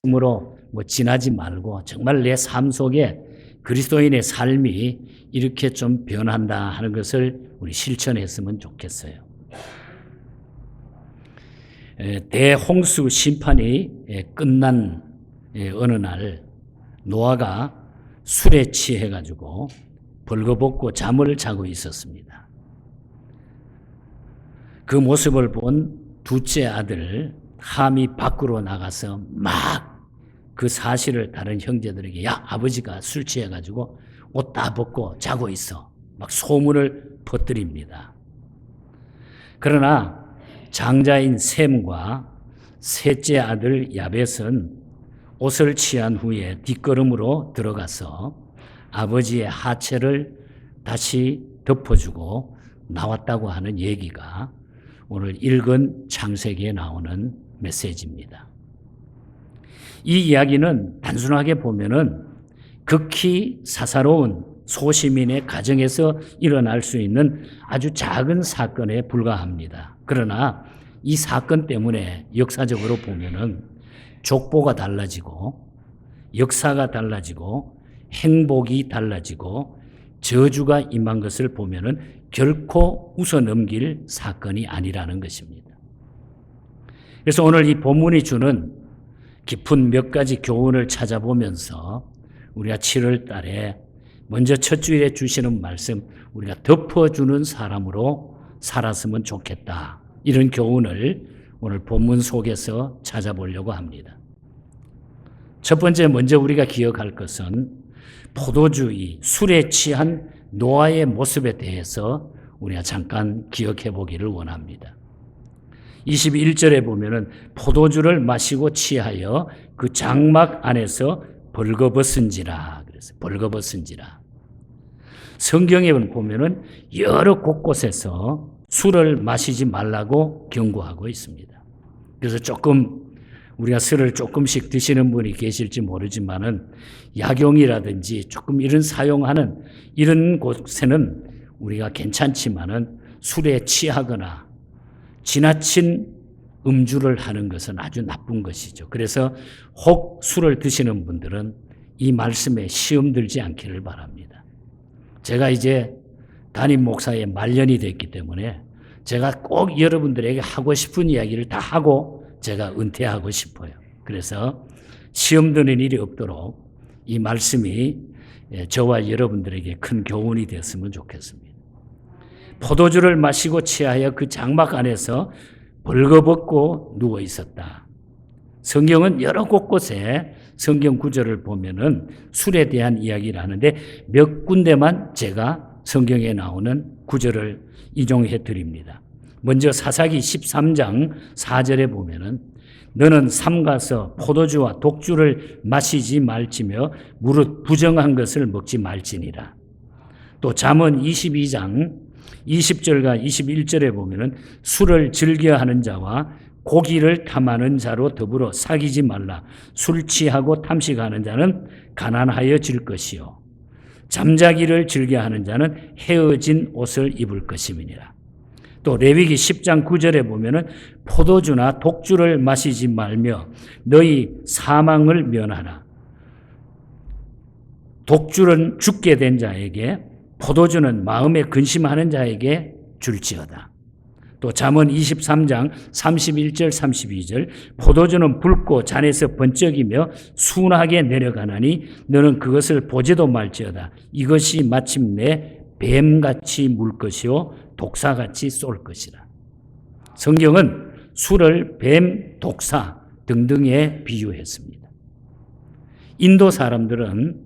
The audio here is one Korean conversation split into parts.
말씀으로 지나지 말고 정말 내 삶 속에 그리스도인의 삶이 이렇게 좀 변한다 하는 것을 우리 실천했으면 좋겠어요. 대홍수 심판이 끝난 어느 날 노아가 술에 취해가지고 벌거벗고 잠을 자고 있었습니다. 그 모습을 본 둘째 아들 함이 밖으로 나가서 막 그 사실을 다른 형제들에게 야 아버지가 술 취해가지고 옷 다 벗고 자고 있어 막 소문을 퍼뜨립니다. 그러나 장자인 셈과 셋째 아들 야벳은 옷을 취한 후에 뒷걸음으로 들어가서 아버지의 하체를 다시 덮어주고 나왔다고 하는 얘기가 오늘 읽은 창세기에 나오는 메시지입니다. 이 이야기는 단순하게 보면은 극히 사사로운 소시민의 가정에서 일어날 수 있는 아주 작은 사건에 불과합니다. 그러나 이 사건 때문에 역사적으로 보면은 족보가 달라지고 역사가 달라지고 행복이 달라지고 저주가 임한 것을 보면은 결코 웃어넘길 사건이 아니라는 것입니다. 그래서 오늘 이 본문이 주는 깊은 몇 가지 교훈을 찾아보면서 우리가 7월 달에 먼저 첫 주일에 주시는 말씀, 우리가 덮어주는 사람으로 살았으면 좋겠다. 이런 교훈을 오늘 본문 속에서 찾아보려고 합니다. 첫 번째 먼저 우리가 기억할 것은 포도주의, 술에 취한 노아의 모습에 대해서 우리가 잠깐 기억해 보기를 원합니다. 21절에 보면은 포도주를 마시고 취하여 그 장막 안에서 벌거벗은지라 그랬어요. 벌거벗은지라. 성경에 보면은 여러 곳곳에서 술을 마시지 말라고 경고하고 있습니다. 그래서 조금 우리가 술을 조금씩 드시는 분이 계실지 모르지만은 약용이라든지 조금 이런 사용하는 이런 곳에는 우리가 괜찮지만은 술에 취하거나 지나친 음주를 하는 것은 아주 나쁜 것이죠. 그래서 혹 술을 드시는 분들은 이 말씀에 시험 들지 않기를 바랍니다. 제가 이제 담임 목사의 말년이 됐기 때문에 제가 꼭 여러분들에게 하고 싶은 이야기를 다 하고 제가 은퇴하고 싶어요. 그래서 시험 드는 일이 없도록 이 말씀이 저와 여러분들에게 큰 교훈이 되었으면 좋겠습니다. 포도주를 마시고 취하여 그 장막 안에서 벌거벗고 누워 있었다. 성경은 여러 곳곳에 성경 구절을 보면은 술에 대한 이야기를 하는데 몇 군데만 제가 성경에 나오는 구절을 인용해 드립니다. 먼저 사사기 13장 4절에 보면은 너는 삼가서 포도주와 독주를 마시지 말지며 무릇 부정한 것을 먹지 말지니라. 또 잠언 22장 20절과 21절에 보면은 술을 즐겨하는 자와 고기를 탐하는 자로 더불어 사귀지 말라. 술 취하고 탐식하는 자는 가난하여질 것이요 잠자기를 즐겨하는 자는 헤어진 옷을 입을 것임이니라. 또 레위기 10장 9절에 보면은 포도주나 독주를 마시지 말며 너희 사망을 면하라. 독주는 죽게 된 자에게 포도주는 마음에 근심하는 자에게 줄지어다. 또 잠언 23장 31절 32절 포도주는 붉고 잔에서 번쩍이며 순하게 내려가나니 너는 그것을 보지도 말지어다. 이것이 마침내 뱀같이 물 것이요 독사같이 쏠 것이라. 성경은 술을 뱀, 독사 등등에 비유했습니다. 인도 사람들은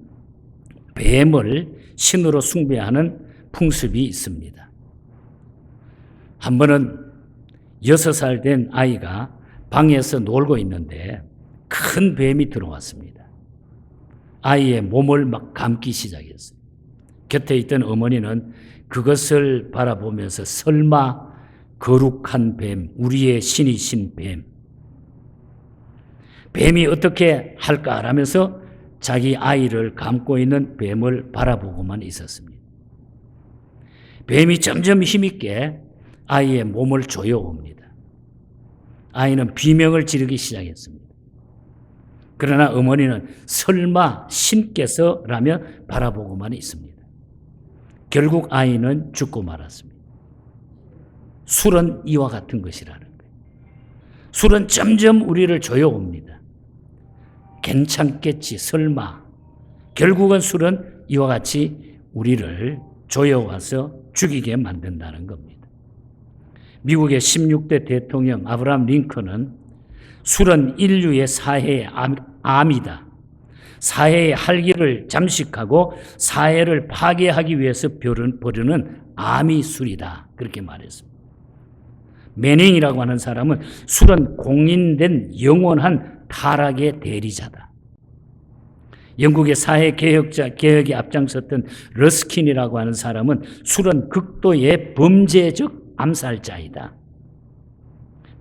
뱀을 신으로 숭배하는 풍습이 있습니다. 한 번은 6살 된 아이가 방에서 놀고 있는데 큰 뱀이 들어왔습니다. 아이의 몸을 막 감기 시작했어요. 곁에 있던 어머니는 그것을 바라보면서 설마 거룩한 뱀, 우리의 신이신 뱀, 뱀이 어떻게 할까 하면서 자기 아이를 감고 있는 뱀을 바라보고만 있었습니다. 뱀이 점점 힘있게 아이의 몸을 조여옵니다. 아이는 비명을 지르기 시작했습니다. 그러나 어머니는 설마 신께서라며 바라보고만 있습니다. 결국 아이는 죽고 말았습니다. 술은 이와 같은 것이라는 거예요. 술은 점점 우리를 조여옵니다. 괜찮겠지, 설마. 결국은 술은 이와 같이 우리를 조여와서 죽이게 만든다는 겁니다. 미국의 16대 대통령 아브라함 링컨은 술은 인류의 사해의 암이다. 사해의 활기를 잠식하고 사해를 파괴하기 위해서 버르는 암이 술이다. 그렇게 말했습니다. 매닝이라고 하는 사람은 술은 공인된 영원한 타락의 대리자다. 영국의 사회 개혁에 앞장섰던 러스킨이라고 하는 사람은 술은 극도의 범죄적 암살자이다.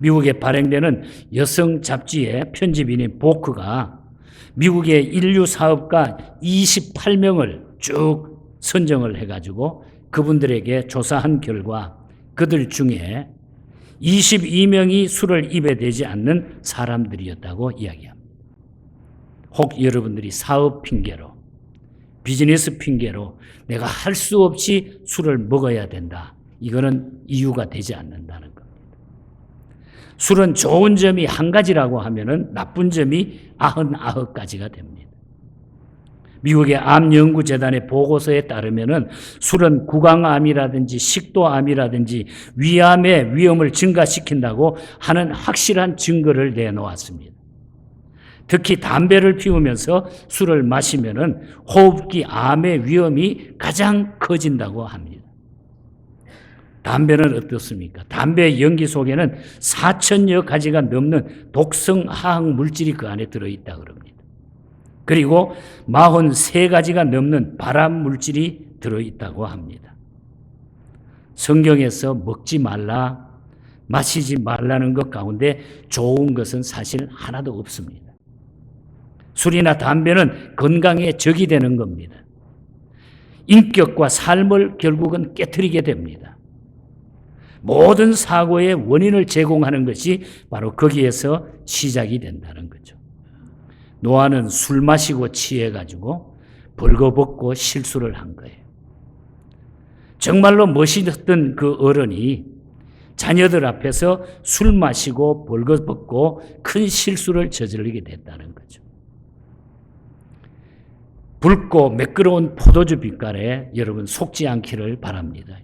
미국에 발행되는 여성 잡지의 편집인인 보크가 미국의 인류 사업가 28명을 쭉 선정을 해가지고 그분들에게 조사한 결과 그들 중에 22명이 술을 입에 대지 않는 사람들이었다고 이야기합니다. 혹 여러분들이 사업 핑계로, 비즈니스 핑계로 내가 할 수 없이 술을 먹어야 된다. 이거는 이유가 되지 않는다는 겁니다. 술은 좋은 점이 한 가지라고 하면은 나쁜 점이 99가지가 됩니다. 미국의 암연구재단의 보고서에 따르면은 술은 구강암이라든지 식도암이라든지 위암의 위험을 증가시킨다고 하는 확실한 증거를 내놓았습니다. 특히 담배를 피우면서 술을 마시면은 호흡기 암의 위험이 가장 커진다고 합니다. 담배는 어떻습니까? 담배 연기 속에는 4,000여 가지가 넘는 독성 화학 물질이 그 안에 들어있다 그럽니다. 그리고 43가지가 넘는 발암 물질이 들어있다고 합니다. 성경에서 먹지 말라, 마시지 말라는 것 가운데 좋은 것은 사실 하나도 없습니다. 술이나 담배는 건강에 적이 되는 겁니다. 인격과 삶을 결국은 깨트리게 됩니다. 모든 사고의 원인을 제공하는 것이 바로 거기에서 시작이 된다는 거죠. 노아는 술 마시고 취해가지고 벌거벗고 실수를 한 거예요. 정말로 멋있었던 그 어른이 자녀들 앞에서 술 마시고 벌거벗고 큰 실수를 저지르게 됐다는 거죠. 붉고 매끄러운 포도주 빛깔에 여러분 속지 않기를 바랍니다.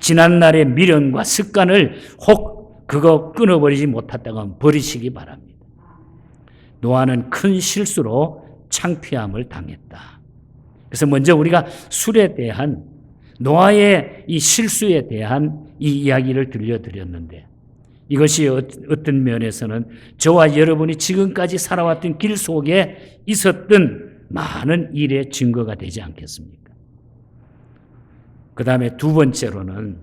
지난날의 미련과 습관을 혹 그거 끊어버리지 못했다가 버리시기 바랍니다. 노아는 큰 실수로 창피함을 당했다. 그래서 먼저 우리가 술에 대한 노아의 이 실수에 대한 이 이야기를 들려드렸는데 이것이 어떤 면에서는 저와 여러분이 지금까지 살아왔던 길 속에 있었던 많은 일의 증거가 되지 않겠습니까? 그 다음에 두 번째로는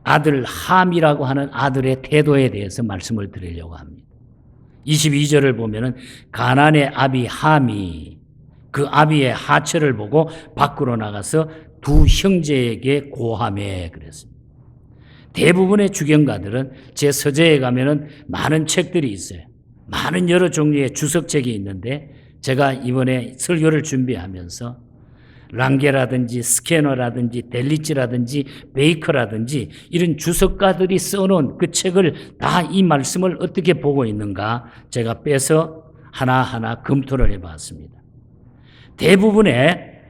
아들 함이라고 하는 아들의 태도에 대해서 말씀을 드리려고 합니다. 22절을 보면은 가나안의 아비 함이 그 아비의 하처를 보고 밖으로 나가서 두 형제에게 고하매 그랬습니다. 대부분의 주경가들은 제 서재에 가면은 많은 책들이 있어요. 많은 여러 종류의 주석책이 있는데 제가 이번에 설교를 준비하면서 랑게라든지 스캐너라든지 델리츠라든지 베이커라든지 이런 주석가들이 써놓은 그 책을 다 이 말씀을 어떻게 보고 있는가 제가 빼서 하나하나 검토를 해봤습니다. 대부분의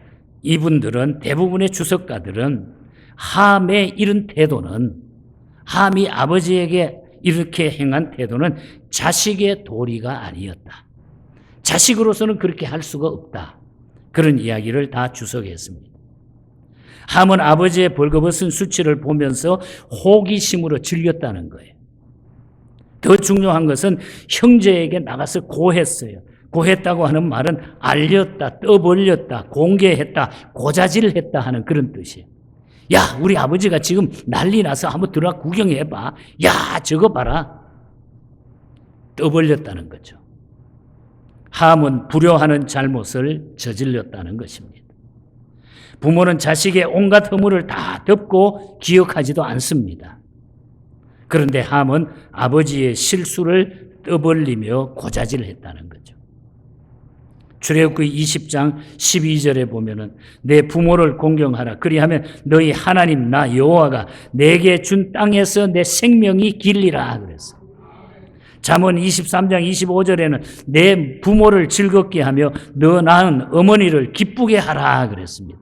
주석가들은 함의 이런 태도는 함이 아버지에게 이렇게 행한 태도는 자식의 도리가 아니었다. 자식으로서는 그렇게 할 수가 없다. 그런 이야기를 다 주석했습니다. 함은 아버지의 벌거벗은 수치를 보면서 호기심으로 즐겼다는 거예요. 더 중요한 것은 형제에게 나가서 고했어요. 고했다고 하는 말은 알렸다, 떠벌렸다, 공개했다, 고자질했다 하는 그런 뜻이에요. 야, 우리 아버지가 지금 난리 나서 한번 들어가 구경해봐. 야, 저거 봐라. 떠벌렸다는 거죠. 함은 불효하는 잘못을 저질렀다는 것입니다. 부모는 자식의 온갖 허물을 다 덮고 기억하지도 않습니다. 그런데 함은 아버지의 실수를 떠벌리며 고자질했다는 거죠. 출애굽기 20장 12절에 보면은 내 부모를 공경하라. 그리하면 너희 하나님 나 여호와가 내게 준 땅에서 내 생명이 길리라 그랬어. 잠언 23장 25절에는 내 부모를 즐겁게 하며 너 낳은 어머니를 기쁘게 하라 그랬습니다.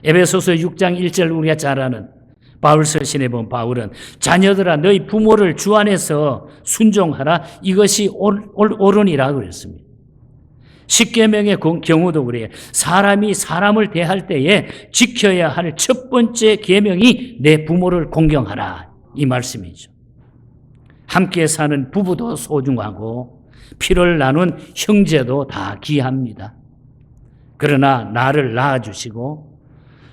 에베소서 6장 1절 우리가 잘 아는 바울 서신에 보면 바울은 자녀들아 너희 부모를 주 안에서 순종하라 이것이 옳으니라 그랬습니다. 십계명의 경우도 그래요. 사람이 사람을 대할 때에 지켜야 할 첫 번째 계명이 내 부모를 공경하라 이 말씀이죠. 함께 사는 부부도 소중하고 피를 나눈 형제도 다 귀합니다. 그러나 나를 낳아주시고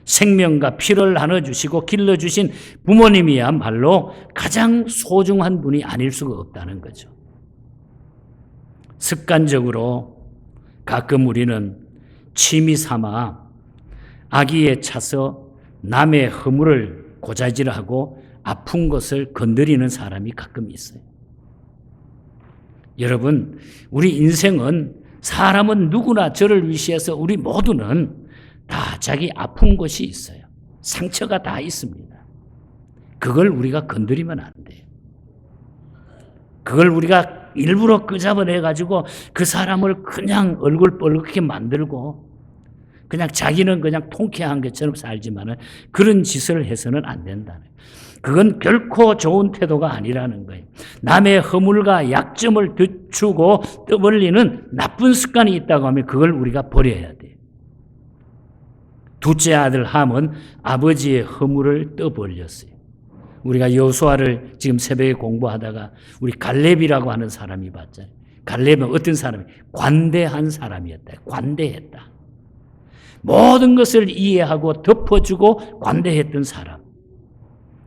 생명과 피를 나눠주시고 길러주신 부모님이야말로 가장 소중한 분이 아닐 수가 없다는 거죠. 습관적으로 가끔 우리는 취미 삼아 악의에 차서 남의 허물을 고자질하고 아픈 것을 건드리는 사람이 가끔 있어요. 여러분, 우리 인생은 사람은 누구나 저를 위시해서 우리 모두는 다 자기 아픈 것이 있어요. 상처가 다 있습니다. 그걸 우리가 건드리면 안 돼요. 그걸 우리가 일부러 끄잡아내가지고 그 사람을 그냥 얼굴 뻘겋게 만들고 그냥 자기는 그냥 통쾌한 것처럼 살지만은 그런 짓을 해서는 안 된다는 거예요. 그건 결코 좋은 태도가 아니라는 거예요. 남의 허물과 약점을 늦추고 떠벌리는 나쁜 습관이 있다고 하면 그걸 우리가 버려야 돼요. 둘째 아들 함은 아버지의 허물을 떠벌렸어요. 우리가 여호수아를 지금 새벽에 공부하다가 우리 갈렙이라고 하는 사람이 봤잖아요. 갈렙은 어떤 사람이? 관대한 사람이었다. 관대했다. 모든 것을 이해하고 덮어주고 관대했던 사람.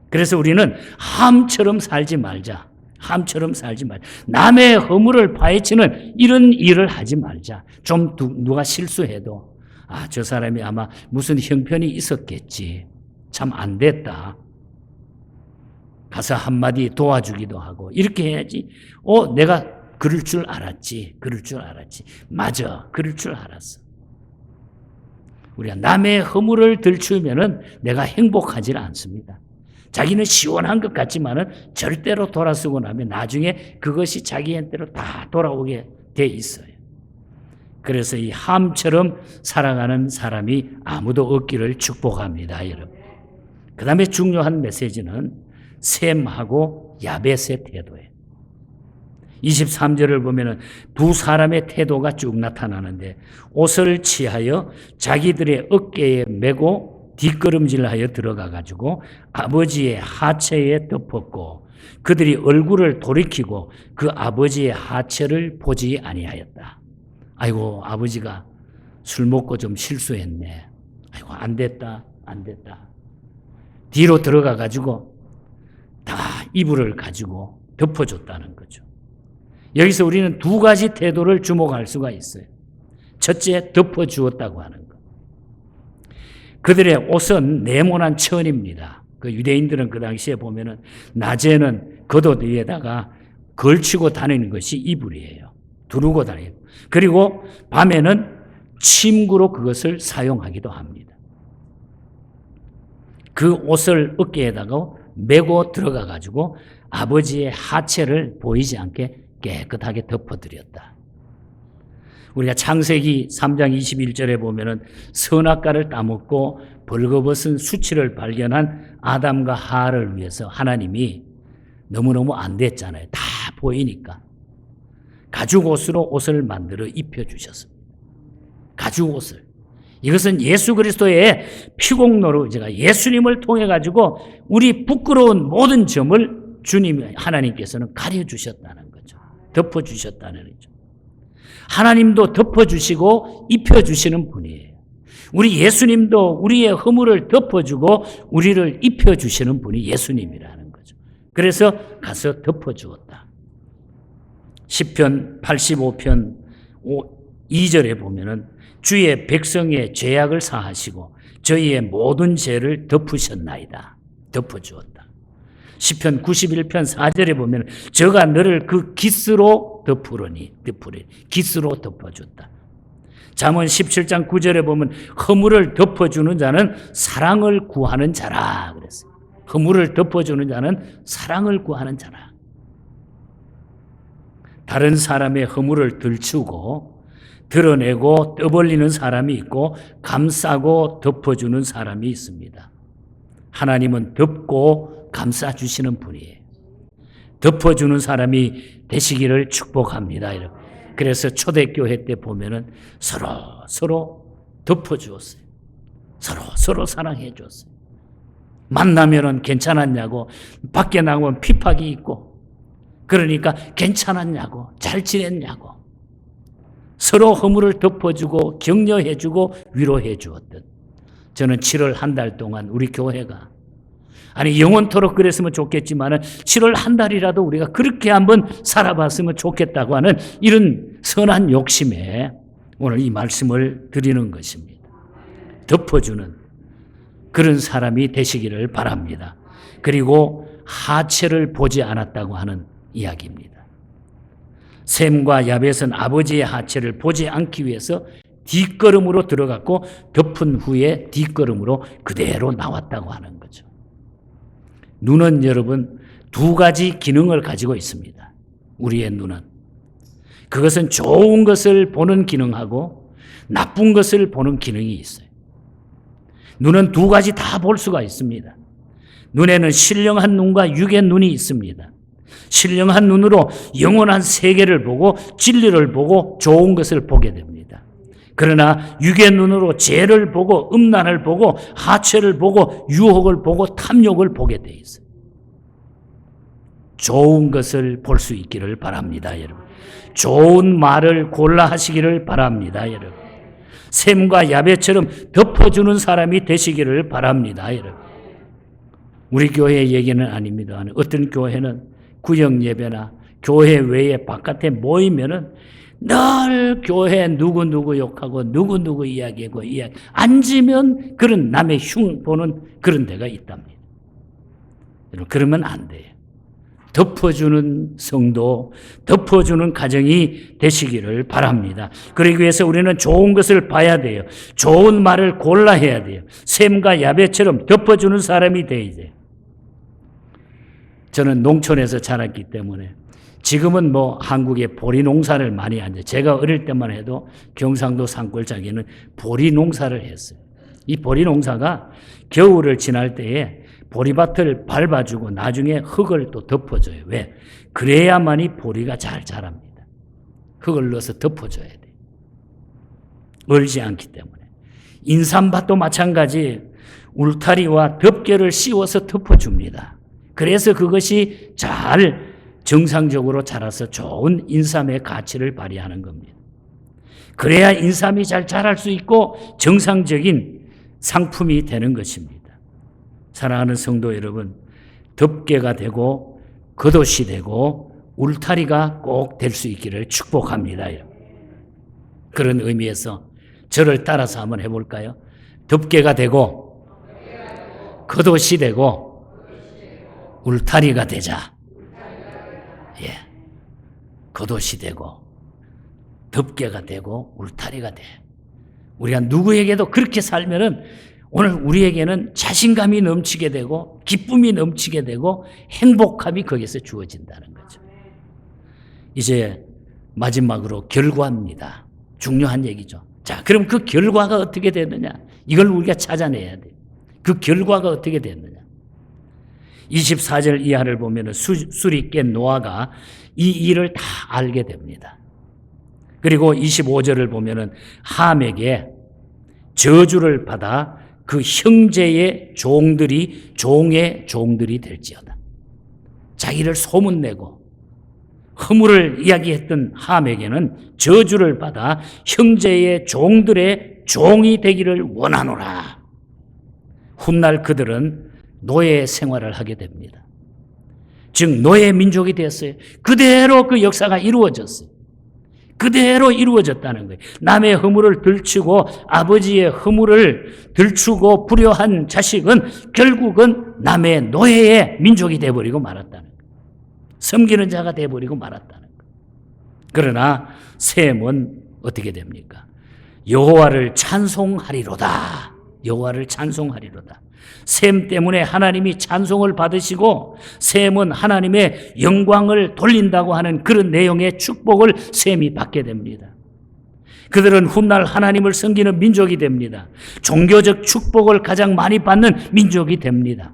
그래서 우리는 함처럼 살지 말자. 함처럼 살지 말자. 남의 허물을 파헤치는 이런 일을 하지 말자. 좀 누가 실수해도 저 사람이 아마 무슨 형편이 있었겠지. 참 안 됐다. 가서 한마디 도와주기도 하고 이렇게 해야지. 내가 그럴 줄 알았지. 그럴 줄 알았지. 맞아. 그럴 줄 알았어. 우리가 남의 허물을 들추면은 내가 행복하지 않습니다. 자기는 시원한 것 같지만은 절대로 돌아서고 나면 나중에 그것이 자기한테로 다 돌아오게 돼 있어요. 그래서 이 함처럼 살아가는 사람이 아무도 없기를 축복합니다, 여러분. 그 다음에 중요한 메시지는 셈하고 야벳의 태도예요. 23절을 보면은 두 사람의 태도가 쭉 나타나는데 옷을 취하여 자기들의 어깨에 메고 뒷걸음질하여 들어가가지고 아버지의 하체에 덮었고 그들이 얼굴을 돌이키고 그 아버지의 하체를 보지 아니하였다. 아이고 아버지가 술 먹고 좀 실수했네. 아이고 안 됐다. 뒤로 들어가가지고 다 이불을 가지고 덮어줬다는 거죠. 여기서 우리는 두 가지 태도를 주목할 수가 있어요. 첫째, 덮어주었다고 하는 것. 그들의 옷은 네모난 천입니다. 그 유대인들은 그 당시에 보면은 낮에는 겉옷 위에다가 걸치고 다니는 것이 이불이에요. 두르고 다니고. 그리고 밤에는 침구로 그것을 사용하기도 합니다. 그 옷을 어깨에다가 메고 들어가 가지고 아버지의 하체를 보이지 않게 깨끗하게 덮어드렸다. 우리가 창세기 3장 21절에 보면은 선악과를 따먹고 벌거벗은 수치를 발견한 아담과 하와를 위해서 하나님이 너무너무 안 됐잖아요. 다 보이니까. 가죽 옷으로 옷을 만들어 입혀주셨습니다. 가죽 옷을. 이것은 예수 그리스도의 피공로로 제가 예수님을 통해 가지고 우리 부끄러운 모든 점을 주님 하나님께서는 가려주셨다는 거죠. 덮어주셨다는 거죠. 하나님도 덮어주시고 입혀주시는 분이에요. 우리 예수님도 우리의 허물을 덮어주고 우리를 입혀주시는 분이 예수님이라는 거죠. 그래서 가서 덮어주었다. 시편 85편 2절에 보면은 주의 백성의 죄악을 사하시고 저희의 모든 죄를 덮으셨나이다. 덮어주었다. 시편 91편 4절에 보면 저가 너를 그 깃으로 덮으리니 깃으로 덮어줬다. 잠언 17장 9절에 보면 허물을 덮어주는 자는 사랑을 구하는 자라 그랬어요. 허물을 덮어주는 자는 사랑을 구하는 자라. 다른 사람의 허물을 들추고 드러내고 떠벌리는 사람이 있고 감싸고 덮어주는 사람이 있습니다. 하나님은 덮고 감싸주시는 분이에요. 덮어주는 사람이 되시기를 축복합니다. 그래서 초대교회 때 보면은 서로 덮어주었어요. 서로 사랑해 줬어요. 만나면은 괜찮았냐고, 밖에 나가면 핍박이 있고, 그러니까 괜찮았냐고, 잘 지냈냐고, 서로 허물을 덮어주고 격려해주고 위로해 주었던, 저는 7월 한 달 동안 우리 교회가, 아니 영원토록 그랬으면 좋겠지만 7월 한 달이라도 우리가 그렇게 한번 살아봤으면 좋겠다고 하는 이런 선한 욕심에 오늘 이 말씀을 드리는 것입니다. 덮어주는 그런 사람이 되시기를 바랍니다. 그리고 하체를 보지 않았다고 하는 이야기입니다. 셈과 야벳은 아버지의 하체를 보지 않기 위해서 뒷걸음으로 들어갔고 덮은 후에 뒷걸음으로 그대로 나왔다고 하는 거죠. 눈은 여러분 두 가지 기능을 가지고 있습니다. 우리의 눈은. 그것은 좋은 것을 보는 기능하고 나쁜 것을 보는 기능이 있어요. 눈은 두 가지 다 볼 수가 있습니다. 눈에는 신령한 눈과 육의 눈이 있습니다. 신령한 눈으로 영원한 세계를 보고 진리를 보고 좋은 것을 보게 됩니다. 그러나 육의 눈으로 죄를 보고 음란을 보고 하체를 보고 유혹을 보고 탐욕을 보게 돼 있어요. 좋은 것을 볼 수 있기를 바랍니다, 여러분. 좋은 말을 골라 하시기를 바랍니다, 여러분. 셈과 야벳처럼 덮어주는 사람이 되시기를 바랍니다, 여러분. 우리 교회 얘기는 아닙니다. 어떤 교회는 구역 예배나 교회 외에 바깥에 모이면은 늘 교회 누구 욕하고 누구 이야기하고 앉으면 그런 남의 흉 보는 그런 데가 있답니다. 여러분, 그러면 안 돼요. 덮어주는 성도, 덮어주는 가정이 되시기를 바랍니다. 그러기 위해서 우리는 좋은 것을 봐야 돼요. 좋은 말을 골라해야 돼요. 셈과 야벳처럼 덮어주는 사람이 돼야 돼요. 저는 농촌에서 자랐기 때문에 지금은 한국에 보리 농사를 많이 하죠. 제가 어릴 때만 해도 경상도 산골짜기는 보리 농사를 했어요. 이 보리 농사가 겨울을 지날 때에 보리밭을 밟아주고 나중에 흙을 또 덮어줘요. 왜? 그래야만이 보리가 잘 자랍니다. 흙을 넣어서 덮어줘야 돼요. 얼지 않기 때문에. 인삼밭도 마찬가지 울타리와 덮개를 씌워서 덮어줍니다. 그래서 그것이 잘 정상적으로 자라서 좋은 인삼의 가치를 발휘하는 겁니다. 그래야 인삼이 잘 자랄 수 있고 정상적인 상품이 되는 것입니다. 사랑하는 성도 여러분, 덮개가 되고 겉옷이 되고 울타리가 꼭 될 수 있기를 축복합니다. 그런 의미에서 저를 따라서 한번 해볼까요? 덮개가 되고 겉옷이 되고 울타리가 되자. 예, 겉옷이 되고 덮개가 되고 울타리가 돼. 우리가 누구에게도 그렇게 살면은 오늘 우리에게는 자신감이 넘치게 되고 기쁨이 넘치게 되고 행복함이 거기서 주어진다는 거죠. 이제 마지막으로 결과입니다. 중요한 얘기죠. 자, 그럼 그 결과가 어떻게 되느냐? 이걸 우리가 찾아내야 돼요. 그 결과가 어떻게 됐느냐? 24절 이하를 보면 술이 깬 노아가 이 일을 다 알게 됩니다. 그리고 25절을 보면 함에게 저주를 받아 그 형제의 종의 종들이 될지어다. 자기를 소문내고 허물을 이야기했던 함에게는 저주를 받아 형제의 종들의 종이 되기를 원하노라. 훗날 그들은 노예 생활을 하게 됩니다. 즉 노예 민족이 됐어요. 그대로 그 역사가 이루어졌어요. 그대로 이루어졌다는 거예요. 남의 허물을 들추고 아버지의 허물을 들추고 불효한 자식은 결국은 남의 노예의 민족이 되어버리고 말았다는 거예요. 섬기는 자가 되어버리고 말았다는 거예요. 그러나 셈은 어떻게 됩니까? 여호와를 찬송하리로다. 여호와를 찬송하리로다. 셈 때문에 하나님이 찬송을 받으시고 셈은 하나님의 영광을 돌린다고 하는 그런 내용의 축복을 셈이 받게 됩니다. 그들은 훗날 하나님을 섬기는 민족이 됩니다. 종교적 축복을 가장 많이 받는 민족이 됩니다.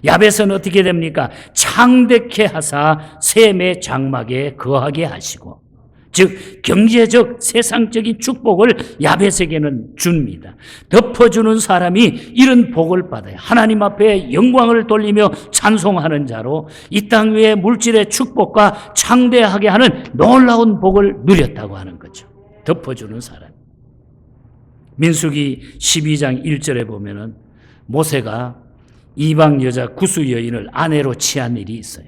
야벳은 어떻게 됩니까? 창대케 하사 셈의 장막에 거하게 하시고, 즉 경제적 세상적인 축복을 야벳에게는 줍니다. 덮어주는 사람이 이런 복을 받아요. 하나님 앞에 영광을 돌리며 찬송하는 자로 이 땅 위에 물질의 축복과 창대하게 하는 놀라운 복을 누렸다고 하는 거죠. 덮어주는 사람. 민수기 12장 1절에 보면은 모세가 이방 여자 구스 여인을 아내로 취한 일이 있어요.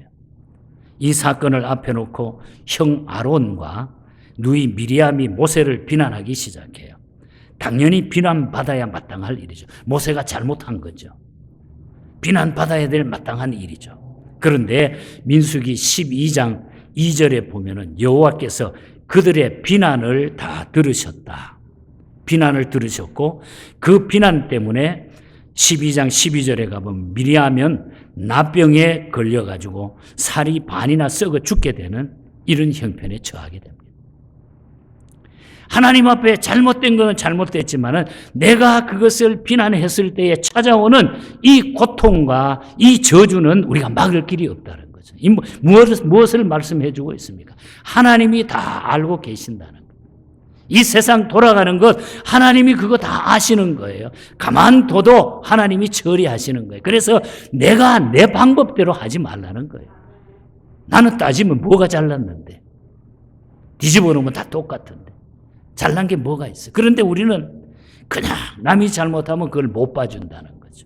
이 사건을 앞에 놓고 형 아론과 누이 미리암이 모세를 비난하기 시작해요. 당연히 비난받아야 마땅할 일이죠. 모세가 잘못한 거죠. 비난받아야 될 마땅한 일이죠. 그런데 민수기 12장 2절에 보면은 여호와께서 그들의 비난을 다 들으셨다. 비난을 들으셨고 그 비난 때문에 12장 12절에 가보면 미리암은 나병에 걸려가지고 살이 반이나 썩어 죽게 되는 이런 형편에 처하게 됩니다. 하나님 앞에 잘못된 것은 잘못됐지만은 내가 그것을 비난했을 때에 찾아오는 이 고통과 이 저주는 우리가 막을 길이 없다는 거죠. 무엇을 말씀해 주고 있습니까? 하나님이 다 알고 계신다는 거예요. 이 세상 돌아가는 것 하나님이 그거 다 아시는 거예요. 가만둬도 하나님이 처리하시는 거예요. 그래서 내가 내 방법대로 하지 말라는 거예요. 나는 따지면 뭐가 잘났는데, 뒤집어 놓으면 다 똑같은데 잘난 게 뭐가 있어요. 그런데 우리는 그냥 남이 잘못하면 그걸 못 봐준다는 거죠.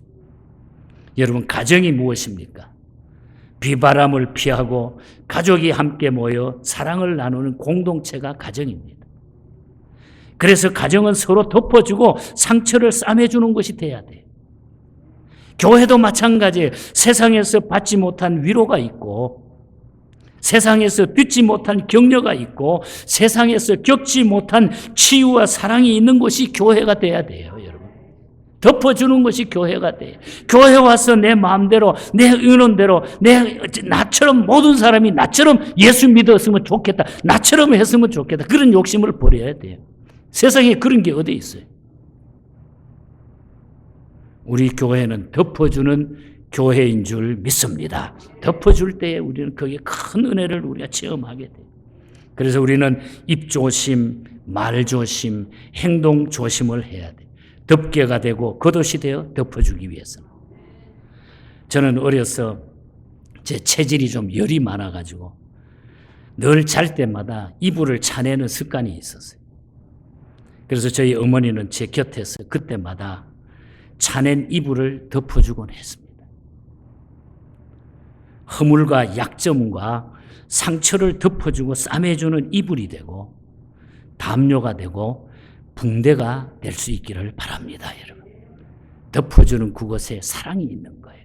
여러분, 가정이 무엇입니까? 비바람을 피하고 가족이 함께 모여 사랑을 나누는 공동체가 가정입니다. 그래서 가정은 서로 덮어주고 상처를 싸매주는 것이 돼야 돼요. 교회도 마찬가지예요. 세상에서 받지 못한 위로가 있고, 세상에서 듣지 못한 격려가 있고, 세상에서 겪지 못한 치유와 사랑이 있는 것이 교회가 돼야 돼요, 여러분. 덮어주는 것이 교회가 돼요. 교회 와서 내 마음대로, 내 의논대로, 나처럼 모든 사람이 나처럼 예수 믿었으면 좋겠다, 나처럼 했으면 좋겠다, 그런 욕심을 버려야 돼요. 세상에 그런 게 어디 있어요? 우리 교회는 덮어주는 교회인 줄 믿습니다. 덮어줄 때에 우리는 거기에 큰 은혜를 우리가 체험하게 돼요. 그래서 우리는 입 조심, 말 조심, 행동 조심을 해야 돼요. 덮개가 되고 겉옷이 되어 덮어주기 위해서는. 저는 어려서 제 체질이 좀 열이 많아가지고 늘 잘 때마다 이불을 차내는 습관이 있었어요. 그래서 저희 어머니는 제 곁에서 그때마다 차낸 이불을 덮어주곤 했습니다. 허물과 약점과 상처를 덮어주고 싸매주는 이불이 되고 담요가 되고 붕대가 될 수 있기를 바랍니다, 여러분. 덮어주는 그곳에 사랑이 있는 거예요.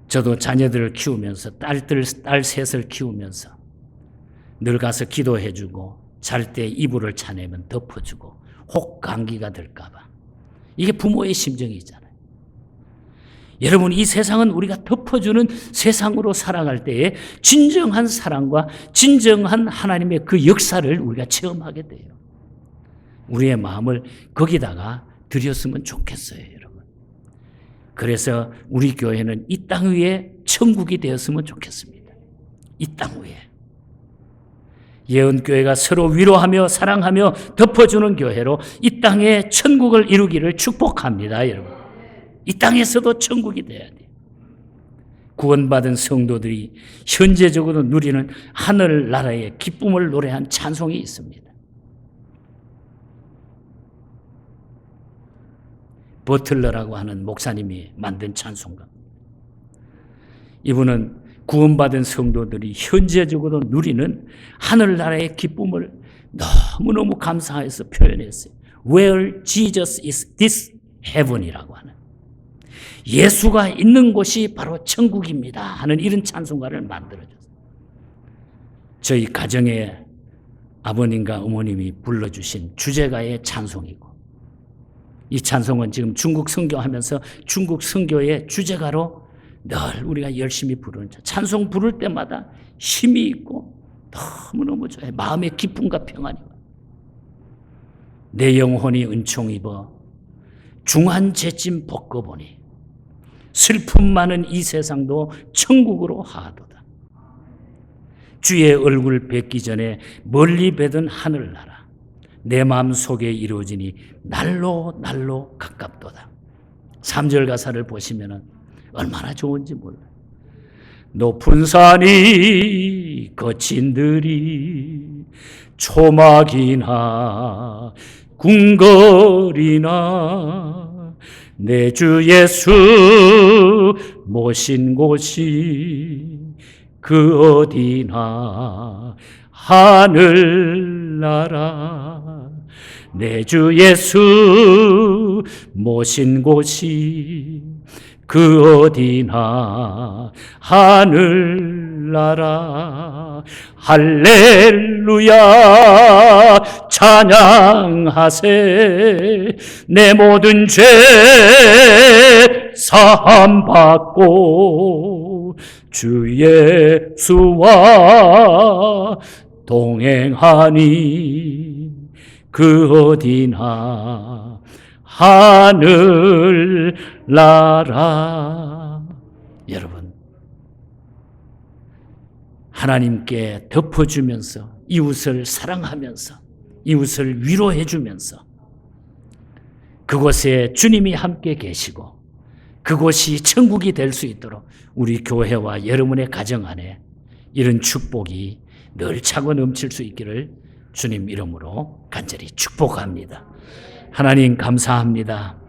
저도 자녀들을 키우면서 딸 셋을 키우면서 늘 가서 기도해주고 잘 때 이불을 차내면 덮어주고 혹 감기가 들까 봐. 이게 부모의 심정이잖아요. 여러분, 이 세상은 우리가 덮어주는 세상으로 살아갈 때에 진정한 사랑과 진정한 하나님의 그 역사를 우리가 체험하게 돼요. 우리의 마음을 거기다가 들였으면 좋겠어요, 여러분. 그래서 우리 교회는 이 땅 위에 천국이 되었으면 좋겠습니다. 이 땅 위에. 예언교회가 서로 위로하며 사랑하며 덮어주는 교회로 이 땅에 천국을 이루기를 축복합니다, 여러분. 이 땅에서도 천국이 돼야 돼요. 구원받은 성도들이 현재적으로 누리는 하늘나라의 기쁨을 노래한 찬송이 있습니다. 버틀러라고 하는 목사님이 만든 찬송가. 이분은 구원받은 성도들이 현재적으로 누리는 하늘나라의 기쁨을 너무너무 감사해서 표현했어요. Where Jesus is, this heaven이라고 하는, 예수가 있는 곳이 바로 천국입니다 하는 이런 찬송가를 만들어줬어요. 저희 가정에 아버님과 어머님이 불러주신 주제가의 찬송이고, 이 찬송은 지금 중국 선교하면서 중국 선교의 주제가로 늘 우리가 열심히 부르는 찬송 부를 때마다 힘이 있고 너무너무 좋아요. 마음의 기쁨과 평안이 와요. 내 영혼이 은총 입어 중한 죄짐 벗고보니 슬픔 많은 이 세상도 천국으로 하도다. 주의 얼굴 뵙기 전에 멀리 뵈던 하늘나라 내 마음 속에 이루어지니 날로 날로 가깝도다. 3절 가사를 보시면 얼마나 좋은지 몰라요. 높은 산이 거친 들이 초막이나 궁궐이나 내 주 예수 모신 곳이 그 어디나 하늘나라 내 주 예수 모신 곳이 그 어디나 하늘나라 할렐루야 찬양하세 내 모든 죄 사함받고 주 예수와 동행하니 그 어디나 하늘나라. 여러분, 하나님께 덮어주면서 이웃을 사랑하면서 이웃을 위로해주면서 그곳에 주님이 함께 계시고 그곳이 천국이 될 수 있도록 우리 교회와 여러분의 가정 안에 이런 축복이 늘 차고 넘칠 수 있기를 주님 이름으로 간절히 축복합니다. 하나님 감사합니다.